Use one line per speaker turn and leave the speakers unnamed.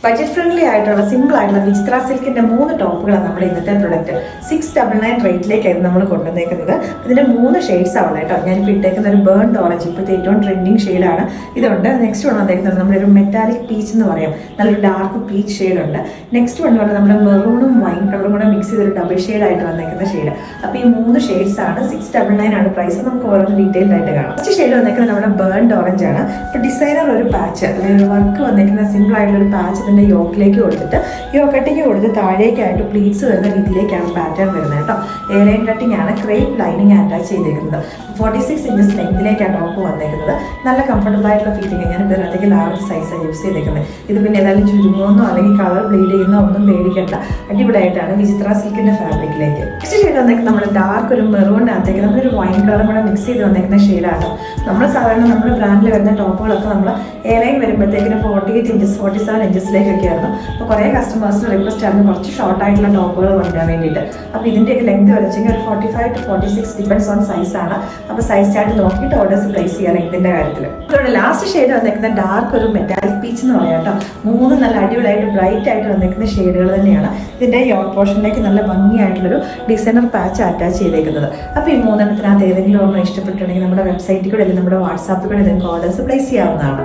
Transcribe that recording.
Budget friendly ആയിട്ടുള്ള simple ആയിട്ടുള്ള വിചിത്ര സിൽക്കിന്റെ 3 ടോപ്പുകളാണ് നമ്മുടെ ഇന്നത്തെ പ്രൊഡക്റ്റ്. 699 റേറ്റിലേക്കായിരുന്നു നമ്മൾ കൊണ്ടുവന്നേക്കുന്നത്. ഇതിന്റെ 3 ഷെയ്ഡ്സ് ആണ് കേട്ടോ. ഞാനിപ്പോൾ ഇട്ടേക്കുന്ന ഒരു ബേൺഡ് ഓറഞ്ച്, ഇപ്പോഴത്തെ ഏറ്റവും ട്രെൻഡിങ് ഷെയ്ഡാണ് ഇതുണ്ട്. നെക്സ്റ്റ് വൺ വന്നേക്കുന്നത് നമ്മളൊരു മെറ്റാലിക് പീച്ച് എന്ന് പറയാം, നല്ലൊരു ഡാർക്ക് പീച്ച് ഷെയ്ഡ് ഉണ്ട്. നെക്സ്റ്റ് വൺ പറഞ്ഞാൽ നമ്മുടെ മെറൂണും വൈൻ കളറും കൂടെ മിക്സ് ചെയ്തൊരു ഡബിൾ ഷെയ്ഡായിട്ട് വന്നേക്കുന്ന ഷെയ്ഡ്. അപ്പോൾ ഈ 3 ഷെയ്ഡ്സ് ആണ്. 699 ആണ് പ്രൈസ്. നമുക്ക് ഓരോന്ന് ഡീറ്റെയിൽഡ് ആയിട്ട് കാണാം. ഫസ്റ്റ് ഷെയ്ഡ് വന്നേക്കുന്നത് നമ്മുടെ ബേൺഡ് ഓറഞ്ച് ആണ്. ഇപ്പോൾ ഡിസൈനർ ഒരു പാച്ച് അല്ലെങ്കിൽ ഒരു വർക്ക് വന്നേക്കുന്ന സിമ്പിൾ ആയിട്ടുള്ള ഒരു പാച്ച് ഇതിന്റെ യോക്കിലേക്ക് കൊടുത്തിട്ട് യോക്കട്ടിക്ക് കൊടുത്ത് താഴേക്കായിട്ട് പ്ലീറ്റ്സ് വരുന്ന രീതിയിലേക്കാണ് പാറ്റേൺ വരുന്നത് കേട്ടോ. എയർലൈൻ കട്ടിംഗ് ആണ്. ക്രേപ്പ് ലൈനിങ് അറ്റാച്ച് ചെയ്തേക്കുന്നത്. 46 ഇഞ്ചസ് ലെങ്തിലേക്കാണ് ടോപ്പ് വന്നേക്കുന്നത്. നല്ല കംഫർട്ടബിൾ ആയിട്ടുള്ള ഫിറ്റിംഗ്. ഞാൻ ഇതിനകത്തേക്ക് ലാർജ് സൈസാണ് യൂസ് ചെയ്തേക്കുന്നത്. ഇത് പിന്നെ ഏതായാലും ചുരുങ്ങുമെന്നോ അല്ലെങ്കിൽ കളർ ബ്ലീഡ് ചെയ്യുന്നോ ഒന്നും പേടിക്കേണ്ട. അടിപൊളിയായിട്ടാണ് വിചിത്ര സിൽക്കിന്റെ ഫാബ്രിക്കിലേക്ക്. നെക്സ്റ്റ് ഷെയ്ഡ് വന്നേക്കുന്നത് നമ്മൾ ഡാർക്ക് ഒരു മെറൂണിനകത്തേക്ക് നമ്മളൊരു വൈൻ കളറും കൂടെ മിക്സ് ചെയ്ത് വന്നേക്കുന്ന ഷെയ്ഡാണ്. നമ്മൾ സാധാരണ നമ്മുടെ ബ്രാൻഡിൽ വരുന്ന ടോപ്പുകളൊക്കെ നമ്മൾ എയർലൈൻ വരുമ്പോഴത്തേക്കിന് 48 ഇഞ്ചസ് 47 ഇഞ്ചസിലേക്കൊക്കെ ആയിരുന്നു. അപ്പോൾ കുറേ കസ്റ്റമേഴ്സിന് റിക്വസ്റ്റ് ആയിരുന്നു കുറച്ച് ഷോർട്ട് ആയിട്ടുള്ള ടോപ്പുകൾ കൊണ്ടുവരാൻ വേണ്ടിയിട്ട്. അപ്പോൾ ഇതിൻ്റെയൊക്കെ ലെങ്ത് വെച്ചെങ്കിൽ ഒരു 45 to 46 ഡിപ്പെൻസ് ഓൺ സൈസാണ്. അപ്പോൾ സൈസ് ചാർട്ട് നോക്കിയിട്ട് ഓർഡേഴ്സ് പ്ലേസ് ചെയ്യാൻ ലെങ്തിൻ്റെ കാര്യത്തിൽ. അതുകൊണ്ട് ലാസ്റ്റ് ഷെയ്ഡ് വന്നേക്കുന്ന ഡാർക്ക് ഒരു മെറ്റാലിക് പീച്ച് എന്ന് പറയാം കേട്ടോ. 3 നല്ല അടിപൊളിയായിട്ട് ബ്രൈറ്റ് ആയിട്ട് വന്നേക്കുന്ന ഷെയ്ഡുകൾ തന്നെയാണ്. ഇതിൻ്റെ യോക്ക് പോർഷനിലേക്ക് നല്ല ഭംഗിയായിട്ടുള്ളൊരു ഡിസൈനർ പാച്ച് അറ്റാച്ച് ചെയ്തേക്കുന്നത്. അപ്പോൾ ഈ 3 ഏതെങ്കിലും ഒരെണ്ണം ഇഷ്ടപ്പെട്ടിട്ടുണ്ടെങ്കിൽ നമ്മുടെ വെബ്സൈറ്റിൽ കൂടെ അല്ലെങ്കിൽ നമ്മുടെ വാട്സാപ്പിൽ കൂടെ നിങ്ങൾക്ക് ഓർഡേഴ്സ് പ്ലേസ് ചെയ്യാവുന്നതാണ്.